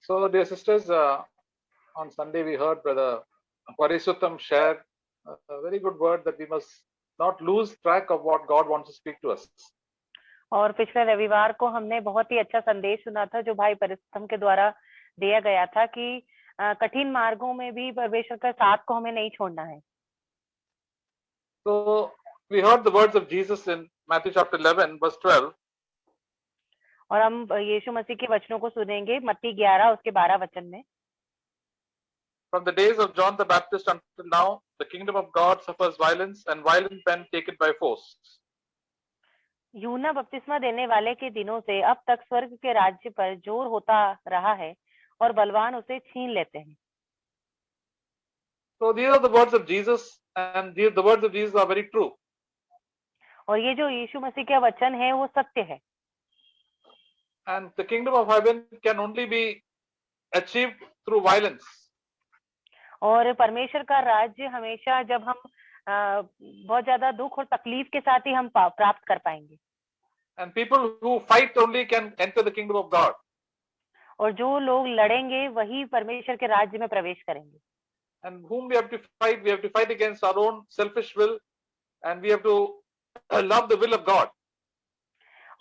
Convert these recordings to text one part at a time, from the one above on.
So, dear sisters, on Sunday we heard Brother Parisuttam share a very good word that we must not lose track of what God wants to speak to us. और पिछले रविवार को हमने बहुत ही अच्छा संदेश सुना था जो भाई परिश्रम के द्वारा दिया गया था कि कठिन मार्गों में भी परमेश्वर का साथ को हमें नहीं छोड़ना है. So we heard the words of Jesus in Matthew chapter 11 verse 12. और हम यीशु मसीह के वचनों को सुनेंगे मत्ती 11 उसके 12 वचन में. From the days of John the Baptist until now, the kingdom of God suffers violence, and violent men take it by force. यूहन्ना बपतिस्मा देने वाले के दिनों से अब तक स्वर्ग के राज्य पर जोर होता रहा है और बलवान उसे छीन लेते हैं. So these are the words of Jesus, and the words of Jesus are very true. और ये जो यीशु मसीह के वचन है वो सत्य है. And the kingdom of heaven can only be achieved through violence. और परमेश्वर का राज्य हमेशा जब हम बहुत ज्यादा दुख और तकलीफ के साथ ही हम प्राप्त कर पाएंगे. And people who fight only can enter the kingdom of God. और जो लोग लड़ेंगे वही परमेश्वर के राज्य में प्रवेश करेंगे. And whom we have to fight against our own selfish will, and we have to love the will of God.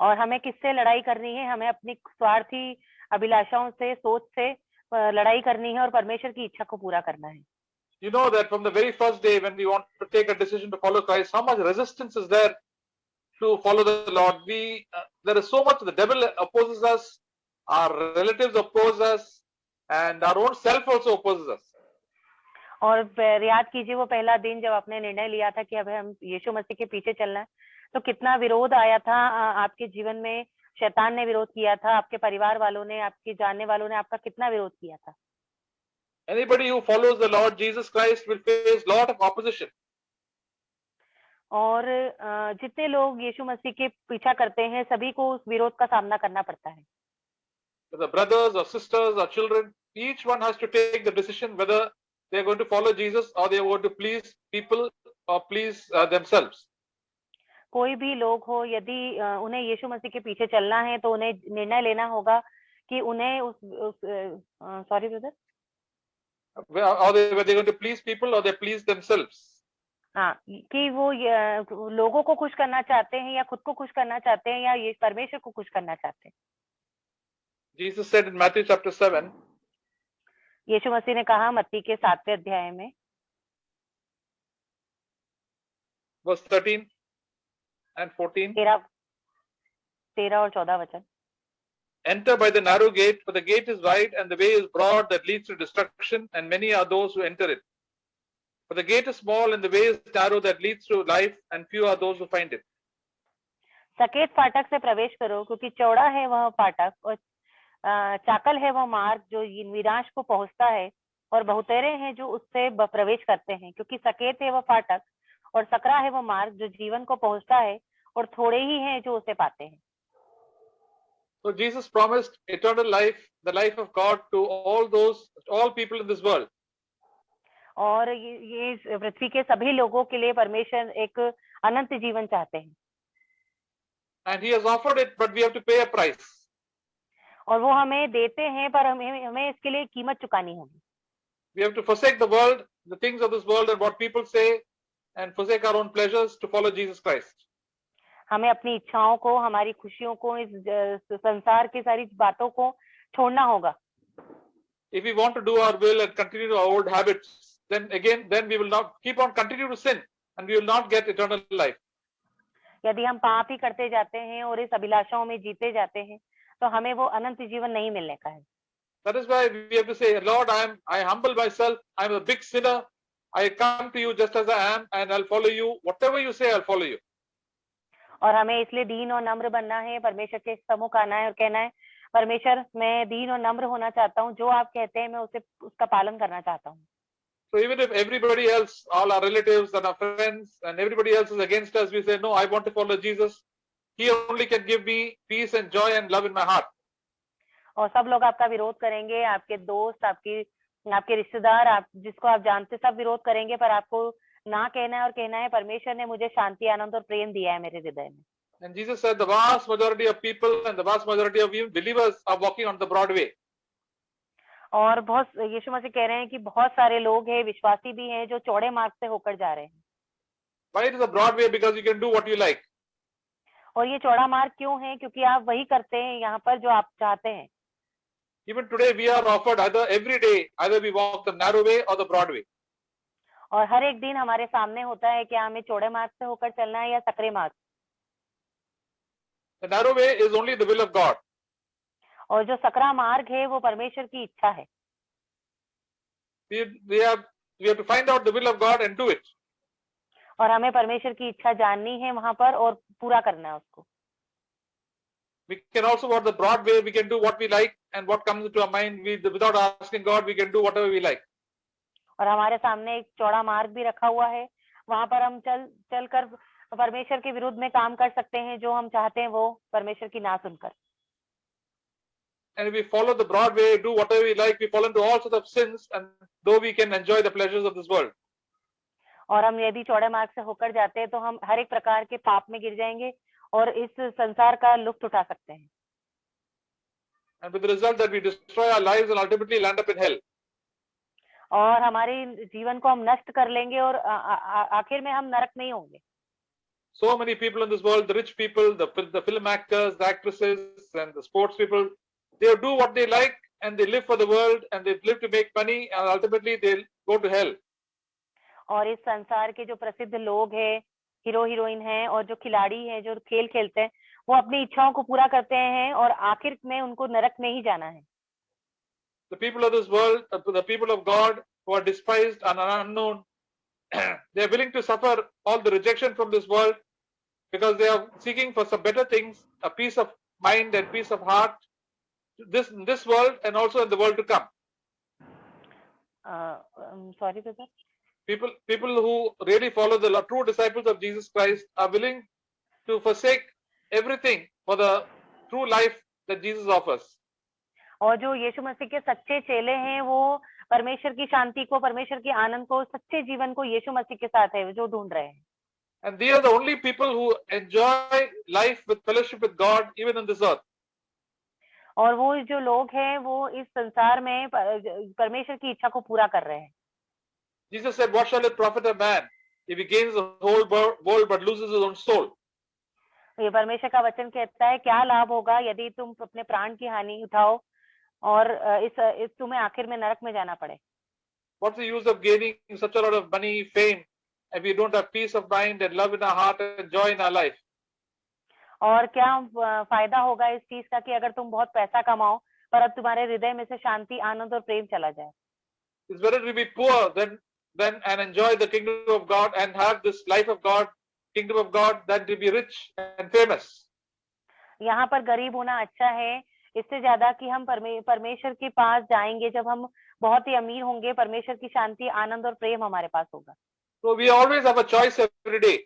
और हमें किससे लड़ाई करनी है? हमें अपनी स्वार्थी अभिलाषाओं से, सोच से लड़ाई करनी है और परमेश्वर की इच्छा को पूरा करना है. You know that from the very first day when we want to take a decision to follow Christ, how much resistance is there to follow the Lord? There is so much. The devil opposes us, our relatives oppose us, and our own self also opposes us. और याद कीजिए वो पहला दिन जब आपने निर्णय लिया था कि अब हम यीशु मसीह के पीछे चलना है, तो कितना विरोध आया था आपके जीवन में. शैतान ने विरोध किया था, आपके परिवार वालों ने, आपके जानने वालों ने आपका कितना विरोध किया था. Anybody who follows the Lord Jesus Christ will face lot of opposition. और जितने लोग यीशु मसीह के पीछा करते हैं सभी को उस विरोध का सामना करना पड़ता है. The brothers or sisters or children, each one has to take the decision whether they are going to follow Jesus or they are going to please people or please themselves. कोई भी लोग हो, यदि उन्हें यीशु मसीह के पीछे चलना है तो उन्हें निर्णय लेना होगा कि उन्हें sorry brother, or they were they going to please people or they please themselves. हाँ, कि वो लोगों को खुश करना चाहते हैं या खुद को खुश करना चाहते हैं या ये परमेश्वर को खुश करना चाहते हैं. Jesus said in Matthew chapter 7, यीशु मसीह ने कहा मत्ती के 7वें अध्याय में verse 13 and 14, 13 और 14 वचन. enter by the narrow gate, for the gate is wide and the way is broad that leads to destruction, and many are those who enter it. For the gate is small and the way is narrow that leads to life, and few are those who find it. सकेत फाटक से प्रवेश करो, क्योंकि चौड़ा है वह फाटक और चाकल है वह मार्ग जो विनाश को पहुंचता है, और बहुतेरे हैं जो उससे प्रवेश करते हैं. क्योंकि सकेत है वह फाटक और सकरा है वह मार्ग जो जीवन को पहुंचता है, और थोड़े ही हैं जो उसे पाते हैं. So Jesus promised eternal life, the life of God, to all people in this world. और ये पृथ्वी के सभी लोगों के लिए परमेश्वर एक अनंत जीवन चाहते हैं. And he has offered it, but we have to pay a price. और वो हमें देते हैं, पर हमें इसके लिए कीमत चुकानी होगी. We have to forsake the world, the things of this world and what people say, and forsake our own pleasures to follow Jesus Christ. हमें अपनी इच्छाओं को, हमारी खुशियों को, इस संसार की सारी बातों को छोड़ना होगा. If we want to do our will and continue our old habits, then we will not keep on continue to sin, and we will not get eternal life. यदि हम पाप ही करते जाते हैं और इस अभिलाषाओं में जीते जाते हैं, तो हमें वो अनंत जीवन नहीं मिलने का है. That is why we have to say, Lord, I humble myself. I am a big sinner. I come to you just as I am, and I'll follow you. Whatever you say, I'll follow you. और हमें इसलिए दीन और नम्र बनना है, परमेश्वर के सम्मुख आना है और कहना है, परमेश्वर मैं दीन और नम्र होना चाहता हूँ, जो आप कहते हैं मैं उसका पालन करना चाहता हूँ. So even if everybody else, all our relatives and our friends and everybody else is against us, we say, no, I want to follow Jesus. He only can give me peace and joy and love in my heart. और सब लोग आपका विरोध करेंगे, आपके दोस्त, आपके रिश्तेदार, आप जिसको आप जानते, सब विरोध करेंगे, पर आपको ना कहना है और कहना है परमेश्वर ने मुझे शांति, आनंद और प्रेम दिया है मेरे हृदय में. And Jesus said the vast majority of people and the vast majority of you believers are walking on the broad way. और बहुत यीशु मसीह कह रहे हैं कि बहुत सारे लोग हैं, विश्वासी भी हैं, जो चौड़े मार्ग से होकर जा रहे हैं। Why it is a broad way? Because you can do what you like. और ये चौड़ा मार्ग क्यों है? क्योंकि आप वही करते हैं यहाँ पर जो आप चाहते हैं। Even today we are offered either every day, either we walk the narrow way or the broad way. और हर एक दिन हमारे सामने होता है कि हमें चौड़े मार्ग से होकर चलना है या सकरे मार्ग। The narrow way is only the will of God. और जो सकरा मार्ग है वो परमेश्वर की इच्छा है। We have to find out the will of God and do it. और हमें परमेश्वर की इच्छा जाननी है वहां पर और पूरा करना है उसको। We can also walk the broad way. We can do what we like and what comes into our mind. Without asking God, we can do whatever we like. और हमारे सामने एक चौड़ा मार्ग भी रखा हुआ है, वहां पर हम चलकर परमेश्वर के विरुद्ध में काम कर सकते हैं, जो हम चाहते हैं वो परमेश्वर की ना सुनकर। And if we follow the broad way, do whatever we like, we fall into all sorts of sins, and though we can enjoy the pleasures of this world. और हम यदि चौड़े मार्ग से होकर जाते हैं तो हम हर एक प्रकार के पाप में गिर जाएंगे और इस संसार का लुत्फ उठा सकते हैं। And with the result that we destroy our lives and ultimately land up in hell. और हमारे जीवन को हम नष्ट कर लेंगे और आखिर में हम नरक में ही होंगे। So many people in this world, the rich people, the film actors, the actresses, and the sports people, they do what they like and they live for the world and they live to make money and ultimately they'll go to hell. और इस संसार के जो प्रसिद्ध लोग हैं, hero heroine हैं और जो खिलाड़ी हैं, जो खेल खेलते हैं, वो अपनी इच्छाओं को पूरा करते हैं और आखिर में उनको नरक में ही जाना है। The people of this world, the people of God who are despised and are unknown, they are willing to suffer all the rejection from this world because they are seeking for some better things, a peace of mind and peace of heart, this world and also in the world to come. Sorry, brother. People who really follow the true disciples of Jesus Christ are willing to forsake everything for the true life that Jesus offers. और जो यीशु मसीह के सच्चे चेले हैं, वो परमेश्वर की शांति को, परमेश्वर के आनंद को, सच्चे जीवन को यीशु मसीह के साथ है जो ढूंढ रहे हैं। And they are the only people who enjoy life with fellowship with God even in this earth. और वो जो लोग हैं वो इस संसार में परमेश्वर की इच्छा को पूरा कर रहे हैं। Jesus said, "What shall it profit a man if he gains the whole world but loses his own soul?" ये परमेश्वर का वचन कहता है, क्या लाभ होगा यदि तुम अपने प्राण की हानि उठाओ और इस तुम्हें आखिर में नरक में जाना पड़े। What's the use of gaining such a lot of money, fame, if we don't have peace of mind and love in our heart and joy in our life? और क्या फायदा होगा इस चीज का कि अगर तुम बहुत पैसा कमाओ पर अब तुम्हारे हृदय में से शांति, आनंद और प्रेम चला जाए। It's better to be poor than and enjoy the kingdom of God and have this life of God, kingdom of God, than to be rich and famous. यहाँ पर गरीब होना अच्छा है, इससे ज्यादा कि हम परमेश्वर के पास जाएंगे जब हम बहुत ही अमीर होंगे, परमेश्वर की शांति, आनंद और प्रेम हमारे पास होगा। So we always have a choice every day.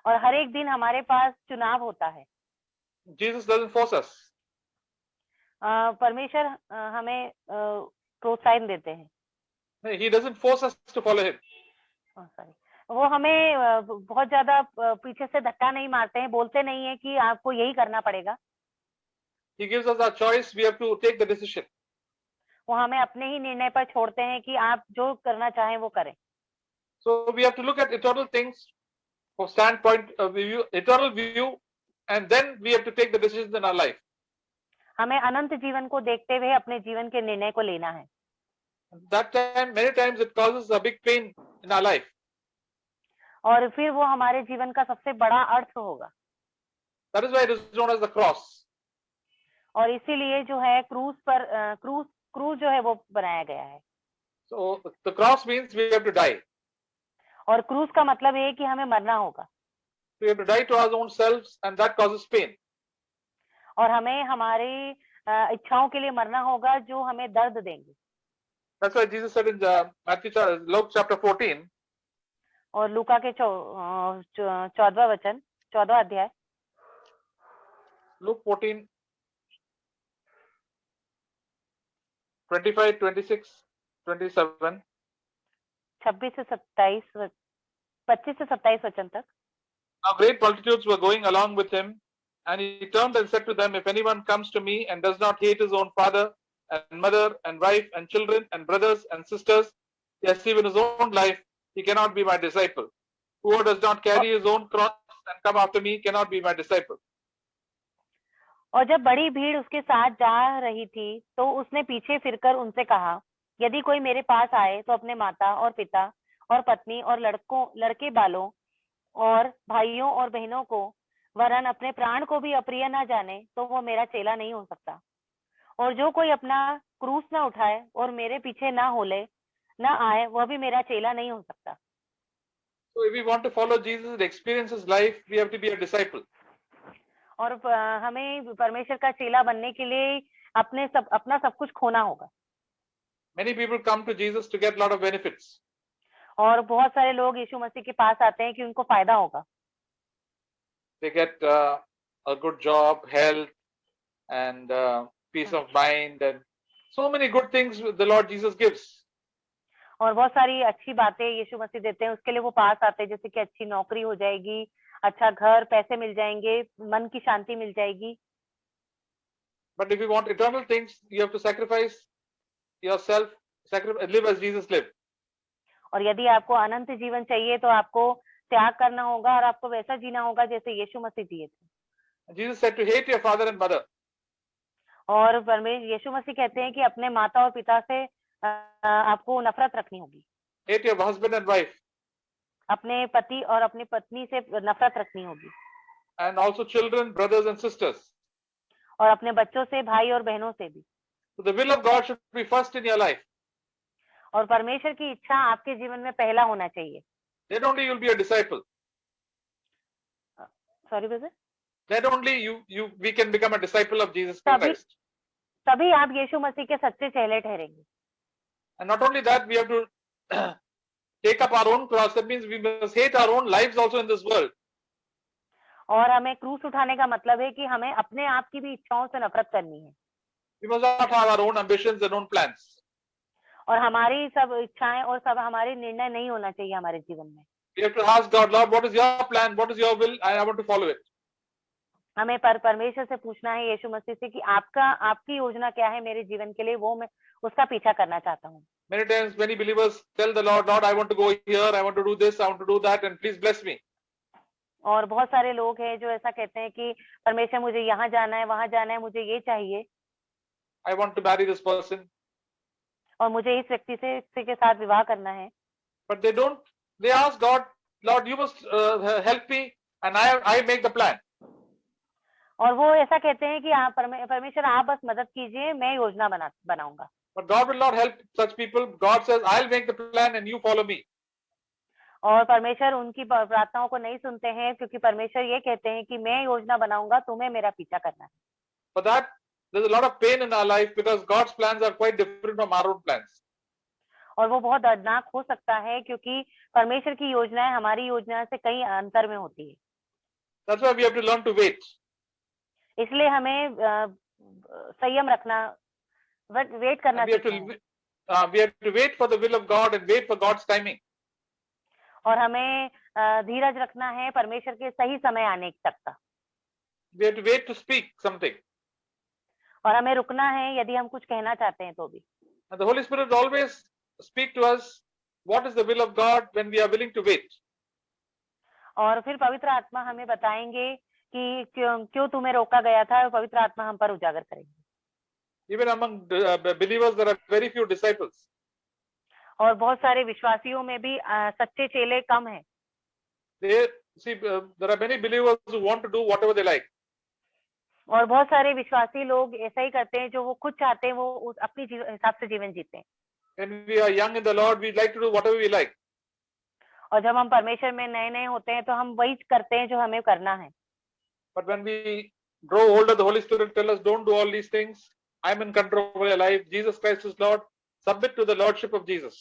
और हर एक दिन हमारे पास चुनाव होता है। Jesus doesn't force us. परमेश्वर हमें प्रोत्साहन देते हैं। He doesn't force us to follow him. Sorry, वो हमें बहुत ज्यादा पीछे से धक्का नहीं मारते हैं, बोलते नहीं है कि आपको यही करना पड़ेगा। He gives us our choice. We have to take the decision. वो हमें अपने ही निर्णय पर छोड़ते हैं कि आप जो करना चाहें वो करें। So we have to look at eternal things from standpoint of view, eternal view, and then we have to take the decisions in our life. हमें अनंत जीवन को देखते हुए अपने जीवन के निर्णय को लेना है। That time, many times it causes a big pain in our life. और फिर वो हमारे जीवन का सबसे बड़ा अर्थ होगा। That is why it is known as the cross. और इसीलिए जो है क्रूज पर क्रूज जो है वो बनाया गया है। So the cross means we have to die. और क्रूज का मतलब है कि हमें मरना होगा। We have to die to our own selves, and that causes pain. और हमें हमारी इच्छाओं के लिए मरना होगा जो हमें दर्द देंगे। That's why Jesus said in Luke chapter 14. और लूका के 14वां अध्याय, Luke 14, 25, 26, 27. 25 से 27 वचन तक। Now great multitudes were going along with him, and he turned and said to them, "If anyone comes to me and does not hate his own father and mother and wife and children and brothers and sisters, yes, even his own life, he cannot be my disciple. Whoever does not carry his own cross and come after me cannot be my disciple. और जब बड़ी भीड़ उसके साथ जा रही थी तो उसने पीछे फिरकर उनसे कहा, यदि कोई मेरे पास आए तो अपने माता और पिता और पत्नी और लड़के बालों और भाइयों और बहनों को वरन अपने प्राण को भी अप्रिय न जाने तो वो मेरा चेला नहीं हो सकता। और जो कोई अपना क्रूस न उठाए और मेरे पीछे न आए वह भी मेरा चेला नहीं हो सकता। So if we want to follow Jesus and experience his life, we have to be a disciple. और हमें परमेश्वर का चेला बनने के लिए अपना सब कुछ खोना होगा। Many people come to Jesus to get a lot of benefits. और बहुत सारे लोग यीशु मसीह के पास आते हैं कि उनको फायदा होगा। They get a good job, health, and peace of mind, and so many good things the Lord Jesus gives. और बहुत सारी अच्छी बातें यीशु मसीह देते हैं, उसके लिए वो पास आते हैं, जैसे कि अच्छी नौकरी हो जाएगी, अच्छा घर, पैसे मिल जाएंगे, मन की शांति मिल जाएगी। But if you want eternal things, you have to sacrifice yourself, live as Jesus lived. और यदि आपको अनंत जीवन चाहिए तो आपको त्याग करना होगा और आपको वैसा जीना होगा जैसे यीशु मसीह जिए थे। Jesus said to hate your father and mother. और परमेश्वर यीशु मसीह कहते हैं कि अपने माता और पिता से आपको नफरत रखनी होगी। Hate your husband and wife. अपने पति और अपनी पत्नी से नफरत रखनी होगी। And also children, brothers and sisters. और अपने बच्चों से, भाई और बहनों से भी। So the will of God should be first in your life. और परमेश्वर की इच्छा आपके जीवन में पहला होना चाहिए। Then only you'll be a disciple. Sorry, brother? Then only we can become a disciple of Jesus Christ. तभी आप यीशु मसीह के सच्चे चेले ठहरेंगे। And not only that, we have to take up our own cross. That means we must hate our own lives also in this world. और हमें क्रूस उठाने का मतलब है कि हमें अपने आप की भी इच्छाओं से नफरत करनी है। We must not have our own ambitions and own plans. और हमारी सब इच्छाएं और सब हमारे निर्णय नहीं होना चाहिए हमारे जीवन में। We have to ask God, Lord, what is your plan? What is your will? And I want to follow it. हमें परमेश्वर से पूछना है, यीशु मसीह से, कि आपकी योजना क्या है मेरे जीवन के लिए, वो मैं उसका पीछा करना चाहता हूँ। Many times, many believers tell the Lord, Lord, I want to go here, I want to do this, I want to do that, and please bless me. और बहुत सारे लोग हैं जो ऐसा कहते हैं कि परमेश्वर मुझे यहाँ जाना है, वहां जाना है, मुझे ये चाहिए। I want to marry this person. और मुझे इस व्यक्ति से के साथ विवाह करना है। But they ask God, Lord, you must help me, and I make the plan. और वो ऐसा कहते हैं कि आप परमेश्वर आप बस मदद कीजिए, मैं योजना बनाऊंगा। But God will not help such people. God says, I'll make the plan and you follow me. और परमेश्वर उनकी प्रार्थनाओं को नहीं सुनते हैं, क्योंकि परमेश्वर ये कहते हैं कि मैं योजना बनाऊंगा, तुम्हें मेरा पीछा करना है। For that, there's a lot of pain in our life because God's plans are quite different from our own plans. और वो बहुत दर्दनाक हो सकता है क्योंकि परमेश्वर की योजनाएं हमारी योजना से कई अंतर में होती है। That's why we have to learn to wait. इसलिए हमें संयम रखना, वेट करना चाहिए। We have to wait for the will of God and wait for God's timing. और हमें धीरज रखना है परमेश्वर के सही समय आने तक का। We have to wait to speak something. और हमें रुकना है यदि हम कुछ कहना चाहते हैं तो भी। And the Holy Spirit will always speak to us what is the will of God when we are willing to wait. और फिर पवित्र आत्मा हमें बताएंगे कि क्यों तुम्हें रोका गया था, और पवित्र आत्मा हम पर उजागर करेंगे। Even among believers, there are very few disciples. और बहुत सारे विश्वासियों में भी सच्चे चेले कम हैं। There are many believers who want to do whatever they like. और बहुत सारे विश्वासी लोग ऐसा ही करते हैं, जो वो खुद चाहते हैं वो अपनी हिसाब से जीवन जीते हैं। When we are young in the Lord, we like to do whatever we like. और जब हम परमेश्वर में नए होते हैं तो हम वही करते हैं जो हमें करना है। But when we grow older, the Holy Spirit tells us, don't do all these things. I'm in control of your life. Jesus Christ is Lord. Submit to the Lordship of Jesus.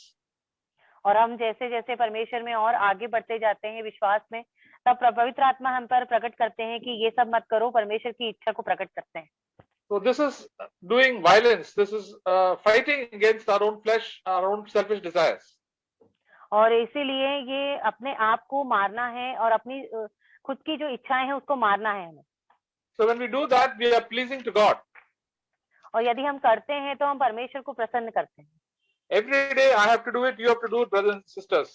और हम जैसे जैसे परमेश्वर में और आगे बढ़ते जाते हैं विश्वास में, तब पवित्र आत्मा हम पर प्रकट करते हैं कि ये सब मत करो, परमेश्वर की इच्छा को प्रकट करते हैं। So this is doing violence. This is fighting against our own flesh, our own selfish desires. और इसीलिए ये अपने आप को मारना है और अपनी खुद की जो इच्छाएं हैं उसको मारना है हमें। So when we do that, we are pleasing to God. और यदि हम करते हैं तो हम परमेश्वर को प्रसन्न करते हैं। Every day I have to do it, you have to do it, brothers and sisters.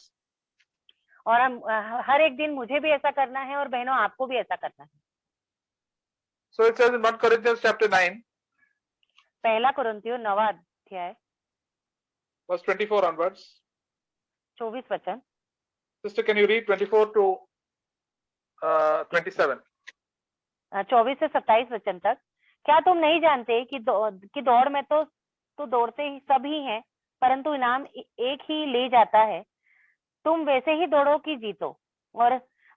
और हम हर एक दिन मुझे भी ऐसा करना है और बहनों आपको भी ऐसा करना है। So it says in 1 Corinthians chapter 9, पहला कुरिन्थियों 9वां अध्याय verse 24 onwards. 24 वचन। Sister, can you read 24 to 27? 24 से 27 वचन तक। क्या तुम नहीं जानते कि दौड़ में तो दौड़ते ही सभी हैं, परंतु इनाम एक ही ले जाता है। तुम वैसे ही दौड़ो कि जीतो। और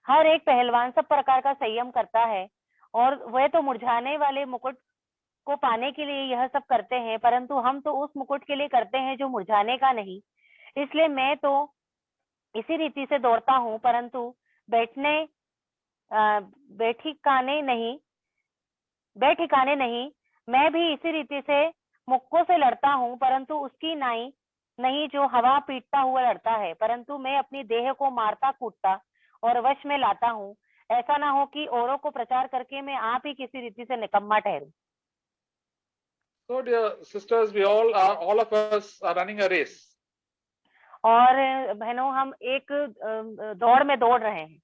हर एक पहलवान सब प्रकार का संयम करता है, और वह तो मुरझाने वाले मुकुट को पाने के लिए यह सब करते हैं, परंतु हम तो उस मुकुट के लिए करते हैं जो मुरझाने का नहीं। इसलिए मैं तो इसी रीति से दौड़ता हूँ, परंतु बैठिकाने नहीं। मैं भी इसी रीति से मुक्कों से लड़ता हूँ, परंतु उसकी नहीं जो हवा पीटता हुआ लड़ता है, परंतु मैं अपनी देह को मारता कूटता और वश में लाता हूँ, ऐसा ना हो कि औरों को प्रचार करके मैं आप ही किसी रीति से निकम्मा ठहरूं। So dear sisters, all of us are running a race. और बहनों हम एक दौड़ में दौड़ रहे हैं।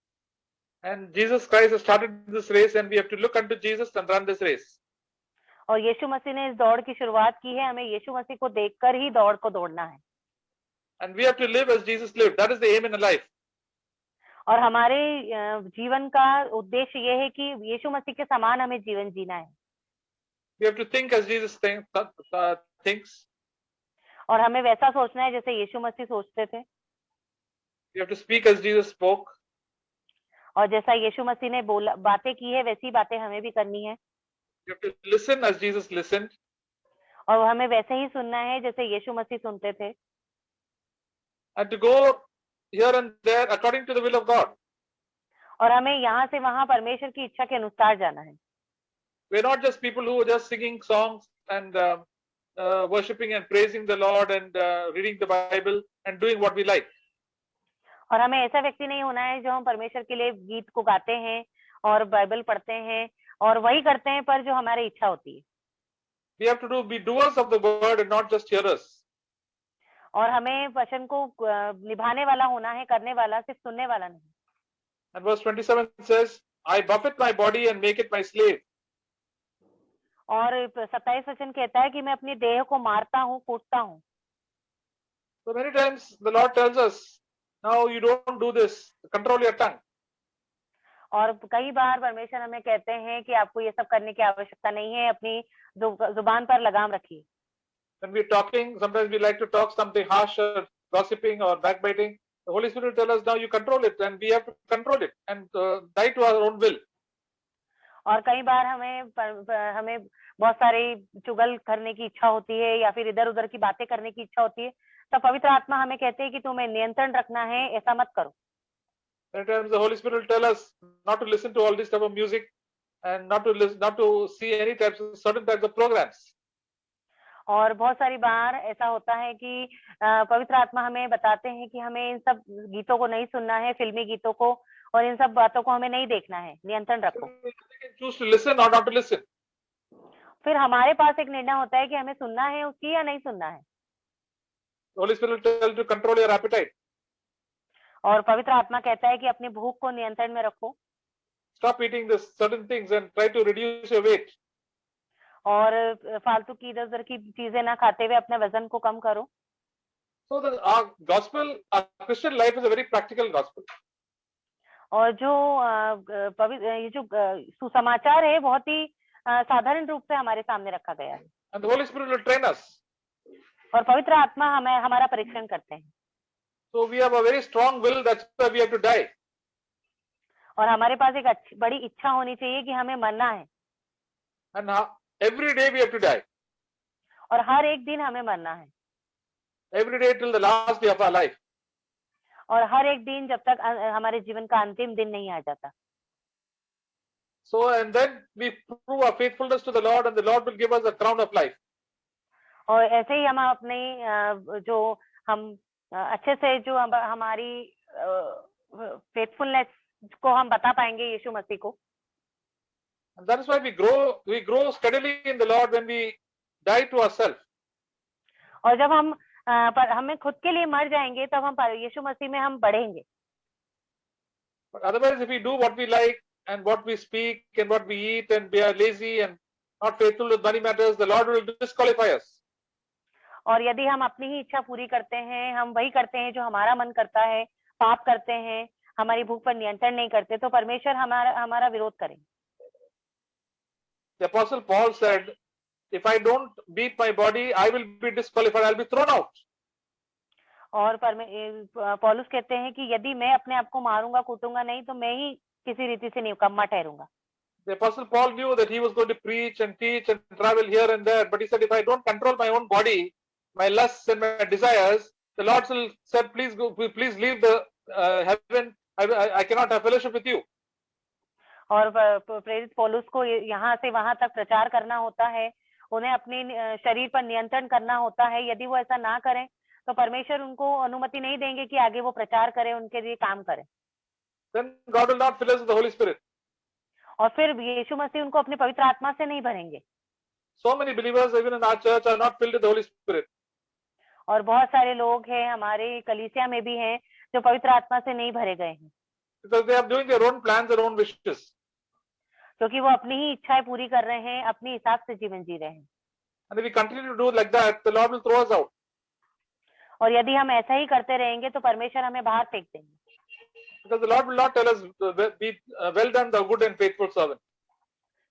And Jesus Christ has started this race, and we have to look unto Jesus and run this race. और यीशु मसीह ने इस दौड़ की शुरुआत की है, हमें यीशु मसीह को देखकर ही दौड़ को दौड़ना है। And we have to live as Jesus lived. That is the aim in life. और हमारे जीवन का उद्देश्य ये है कि यीशु मसीह के समान हमें जीवन जीना है। We have to think as Jesus thinks. और हमें वैसा सोचना है जैसे यीशु मसीह सोचते थे। We have to speak as Jesus spoke. और जैसा यीशु मसीह ने बातें की है, वैसी बातें हमें भी करनी है। We have to listen as Jesus listened. और हमें वैसे ही सुनना है जैसे यीशु मसीह सुनते थे। And to go here and there according to the will of God. और हमें यहाँ से वहां परमेश्वर की इच्छा के अनुसार जाना है। We're not just people who are just singing songs and worshiping and praising the Lord and reading the Bible and doing what we like. और हमें ऐसा व्यक्ति नहीं होना है जो हम परमेश्वर के लिए गीत को गाते हैं और बाइबल पढ़ते हैं और वही करते हैं पर जो हमारी इच्छा होती है। We have to be doers of the word and not just hearers. और हमें वचन को निभाने वाला होना है, करने वाला, सिर्फ सुनने वाला नहीं। And verse 27 says, I buffet my body and make it my slave. और 27 वचन कहता है कि मैं अपनी देह को मारता हूँ, कूटता हूँ। So many times the Lord tells us, now you don't do this, control your tongue. और कई बार परमेश्वर हमें कहते हैं कि आपको ये सब करने की आवश्यकता नहीं है, अपनी जुबान पर लगाम रखिए। When we're talking, sometimes we like to talk something harsh or gossiping or backbiting. The Holy Spirit will tell us, now you control it, and we have to control it and die to our own will. और कई बार हमें बहुत सारी चुगल करने की इच्छा होती है या फिर इधर उधर की बातें करने की इच्छा होती है, तो पवित्र आत्मा हमें कहते हैं कि तुम्हें नियंत्रण रखना है, ऐसा मत करो। Many times the Holy Spirit will tell us not to listen to all this type of music and not to see any certain types of programs. और बहुत सारी बार ऐसा होता है कि पवित्र आत्मा हमें बताते हैं कि हमें इन सब गीतों को नहीं सुनना है, फिल्मी गीतों को, और इन सब बातों को हमें नहीं देखना है। नियंत्रण रखो। We can choose to listen or not to listen. फिर हमारे पास एक निर्णय होता है कि हमें सुनना है उसकी या नहीं सुनना है। The Holy Spirit will tell you to control your appetite. और पवित्र आत्मा कहता है कि अपनी भूख को नियंत्रण में रखो। Stop eating this certain things and try to reduce your weight. और फालतू की इधर उधर की चीजें ना खाते हुए अपने वजन को कम करो। So our Christian life is a very practical gospel. और जो ये जो सुसमाचार है बहुत ही साधारण रूप से हमारे सामने रखा गया है। And the Holy Spirit will train us. और पवित्र आत्मा हमारा परीक्षण करते हैं। So we have a very strong will, that's why we have to die. और हमारे पास एक बड़ी इच्छा होनी चाहिए कि हमें मरना है। And every day we have to die. और हर एक दिन हमें मरना है। Every day till the last day of our life. और हर एक दिन जब तक हमारे जीवन का अंतिम दिन नहीं आ जाता। So and then we prove our faithfulness to the Lord, and the Lord will give us a crown of life. और ऐसे ही हम अपनी जो हम अच्छे से जो हमारी फेथफुलनेस को हम बता पाएंगे यीशु मसीह को। And that is why we grow steadily in the Lord when we die to ourselves. और जब हम पर हमें खुद के लिए मर जाएंगे तब हम यीशु मसीह में हम बढ़ेंगे। But otherwise, if we do what we like and what we speak and what we eat and we are lazy and not faithful with money matters, the Lord will disqualify us. और यदि हम अपनी ही इच्छा पूरी करते हैं, हम वही करते हैं जो हमारा मन करता है, पाप करते हैं, हमारी भूख पर नियंत्रण नहीं करते, तो परमेश्वर हमारा विरोध करें। The Apostle Paul said, if I don't beat my body, I will be disqualified, I'll be thrown out. और पौलुस कहते हैं कि यदि मैं अपने आप को मारूंगा कूटूंगा नहीं तो मैं ही किसी रीति से निकम्मा ठहरूंगा। The Apostle Paul knew that he was going to preach and teach and travel here and there, but he said, if I don't control my own body, my lusts and my desires, the Lord said, please go, please leave the heaven. I cannot have fellowship with you. और प्रेरित पौलुस को यहाँ से वहां तक प्रचार करना होता है, उन्हें अपने शरीर पर नियंत्रण करना होता है। यदि वो ऐसा ना करें तो परमेश्वर उनको अनुमति नहीं देंगे कि आगे वो प्रचार करें, उनके लिए काम करें। Then God will not fill us with the Holy Spirit. और फिर यीशु मसीह उनको अपने पवित्र आत्मा से नहीं भरेंगे। So many believers even in our church are not filled with the Holy Spirit. और बहुत सारे लोग हैं हमारे कलीसिया में भी हैं जो पवित्र आत्मा से नहीं भरे गए हैं। Because they are doing their own plans, their own wishes. क्योंकि वो अपनी ही इच्छाएं पूरी कर रहे हैं, अपने हिसाब से जीवन जी रहे हैं। And if we continue to do like that, the Lord will throw us out. और यदि हम ऐसा ही करते रहेंगे तो परमेश्वर हमें बाहर फेंक देंगे। Because the Lord will not tell us, be well done, thou good and faithful servant.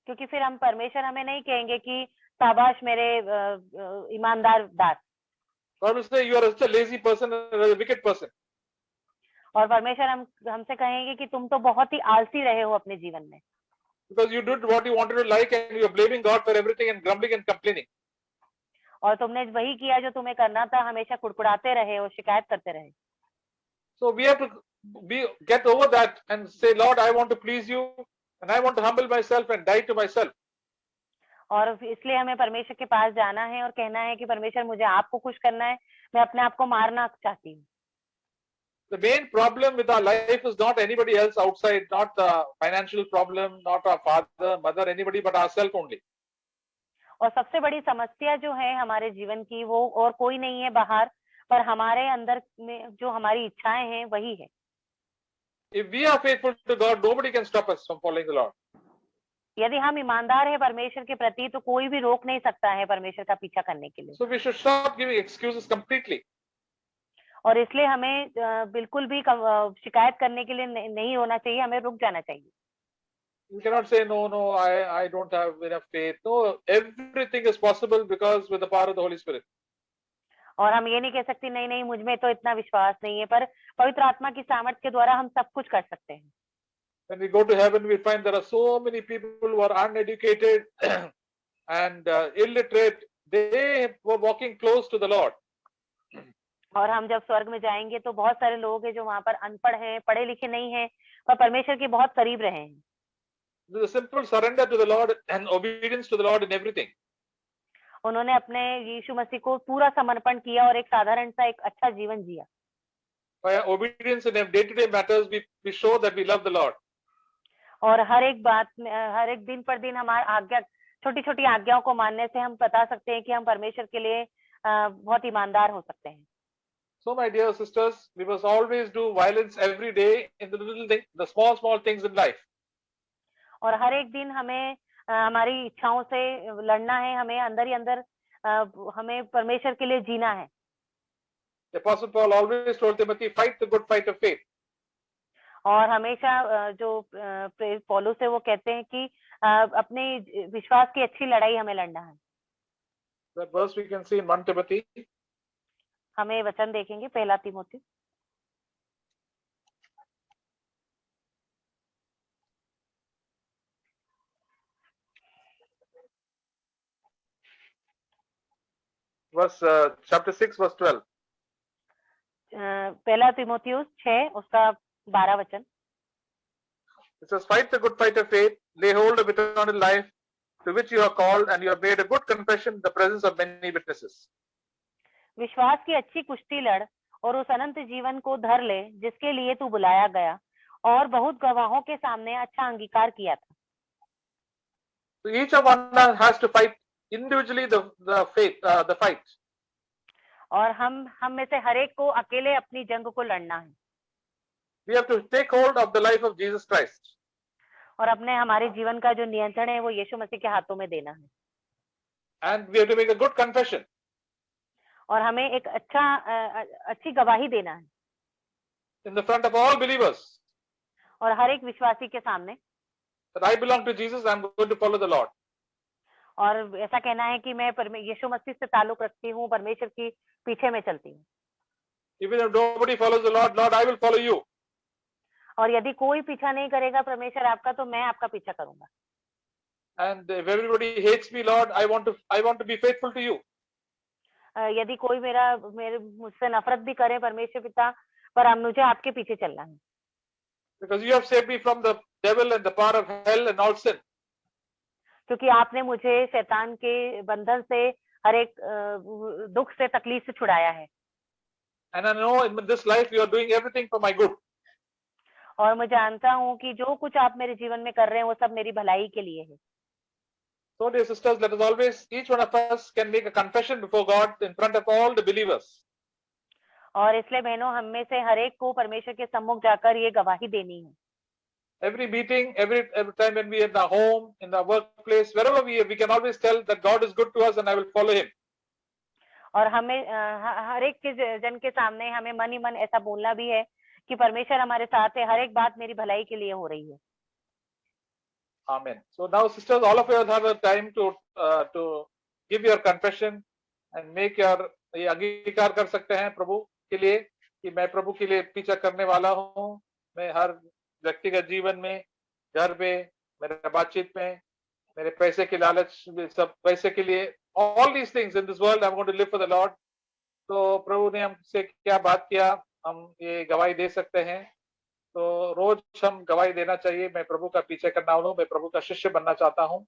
क्योंकि फिर हम परमेश्वर हमें नहीं कहेंगे कि शाबाश मेरे ईमानदार दास। God will say, you are such a lazy person and a wicked person. और परमेश्वर हमसे कहेंगे कि तुम तो बहुत ही आलसी रहे हो अपने जीवन में। Because you did what you wanted to like and you are blaming God for everything and grumbling and complaining. और तुमने वही किया जो तुम्हें करना था, हमेशा कुड़कुड़ाते रहे और शिकायत करते रहे। So we have to get over that and say, Lord, I want to please you and I want to humble myself and die to myself. और इसलिए हमें परमेश्वर के पास जाना है और कहना है कि परमेश्वर मुझे आपको खुश करना है, मैं अपने आप को मारना चाहती हूँ। The main problem with our life is not anybody else outside, not the financial problem, not our father, mother, anybody but ourselves only. और सबसे बड़ी समस्या जो है हमारे जीवन की वो और कोई नहीं है बाहर, पर हमारे अंदर में जो हमारी इच्छाएं हैं वही है। If we are faithful to God, nobody can stop us from following the Lord. यदि हम ईमानदार हैं परमेश्वर के प्रति तो कोई भी रोक नहीं सकता है परमेश्वर का पीछा करने के लिए। So we should stop giving excuses completely. और इसलिए हमें बिल्कुल भी शिकायत करने के लिए नहीं होना चाहिए, हमें रुक जाना चाहिए। You cannot say, no, I don't have enough faith. No, everything is possible because with the power of the Holy Spirit. और हम ये नहीं कह सकते नहीं नहीं मुझ में तो इतना विश्वास नहीं है, पर पवित्र आत्मा की सामर्थ्य के द्वारा हम सब कुछ कर सकते हैं। When we go to heaven, we find there are so many people who are uneducated and illiterate. They were walking close to the Lord. और हम जब स्वर्ग में जाएंगे तो बहुत सारे लोग हैं जो वहां पर अनपढ़ हैं, पढ़े लिखे नहीं हैं, पर परमेश्वर के बहुत करीब रहे हैं। There's a simple surrender to the Lord and obedience to the Lord in everything. उन्होंने अपने यीशु मसीह को पूरा समर्पण किया और एक साधारण सा एक अच्छा जीवन जिया। By our obedience in day-to-day matters, we show that we love the Lord. और हर एक बात में, हर एक दिन पर दिन हमारी आज्ञा, छोटी छोटी आज्ञाओं को मानने से हम बता सकते हैं कि हम परमेश्वर के लिए बहुत ईमानदार हो सकते हैं। So, my dear sisters, we must always do violence every day in the little things, the small things in life. और हर एक दिन हमें हमारी इच्छाओं से लड़ना है, हमें अंदर ही अंदर हमें परमेश्वर के लिए जीना है। The Apostle Paul always told Timothy, fight the good fight of faith. और हमेशा जो पौलुस है वो कहते हैं कि अपने विश्वास की अच्छी लड़ाई हमें लड़ना है। That verse we can see in 1 Timothy. हमें वचन देखेंगे पहला तीमुथी Chapter 6, verse 12. पहला तीमुथियुस 6 उसका 12 वचन। It says, fight the good fight of faith, lay hold of eternal life, to which you are called, and you have made a good confession in the presence of many witnesses. विश्वास की अच्छी कुश्ती लड़ और उस अनंत जीवन को धर ले जिसके लिए तू बुलाया गया और बहुत गवाहों के सामने अच्छा अंगीकार किया था। So each of us has to fight individually the fight. और हम में से हर एक को अकेले अपनी जंग को लड़ना है We have to take hold of the life of Jesus Christ. और अपने हमारे जीवन का जो नियंत्रण है वो यीशु मसीह के हाथों में देना है And we have to make a good confession. और हमें एक अच्छी गवाही देना है In the front of all believers, और हर एक विश्वासी के सामने that I belong to Jesus, I'm going to follow the Lord. और ऐसा कहना है कि मैं यीशु मसीह से ताल्लुक रखती हूँ, परमेश्वर की पीछे में चलती हूँ Even if nobody follows the Lord, Lord, I will follow you. और यदि कोई पीछा नहीं करेगा परमेश्वर आपका तो मैं आपका पीछा करूंगा And if everybody hates me, Lord, I want to be faithful to you. यदि कोई मेरे मुझसे नफरत भी करे परमेश्वर पिता पर अब मुझे आपके पीछे चलना है Because you have saved me from the devil and the power of hell and all sin. क्योंकि आपने मुझे शैतान के बंधन से हर एक दुख से तकलीफ से छुड़ाया है And I know in this life you are doing everything for my good. और मैं जानता हूँ कि जो कुछ आप मेरे जीवन में कर रहे हैं वो सब मेरी भलाई के लिए है So dear sisters, let us always, each one of us can make a confession before God in front of all the believers. और इसलिए बहनों हम में से हर एक को परमेश्वर के सम्मुख जाकर ये गवाही देनी है Every meeting, every time when we are in the home, in the workplace, wherever we can always tell that God is good to us and I will follow Him. और हमें हर एक के जन के सामने हमें मन ही मन ऐसा बोलना भी है कि परमेश्वर हमारे साथ है हर एक बात मेरी भलाई के लिए हो रही है Amen. So now, sisters, all of you have a time to give your confession and make your ये अंगीकार कर सकते हैं प्रभु के लिए कि मैं प्रभु के लिए पीछा करने वाला हूँ मैं हर व्यक्तिगत जीवन में घर पे मेरे बातचीत में मेरे पैसे के लालच सब पैसे के लिए all these things in this world I'm going to live for the Lord. तो प्रभु ने हमसे क्या बात किया हम ये गवाही दे सकते हैं तो रोज हम गवाही देना चाहिए मैं प्रभु का पीछे करना हूँ मैं प्रभु का शिष्य बनना चाहता हूँ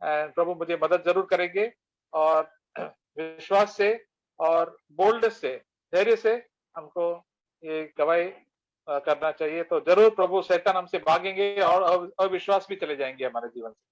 प्रभु मुझे मदद जरूर करेंगे और विश्वास से और बोल्डनेस से धैर्य से हमको ये गवाही करना चाहिए तो जरूर प्रभु शैतान हमसे भागेंगे और अविश्वास भी चले जाएंगे हमारे जीवन से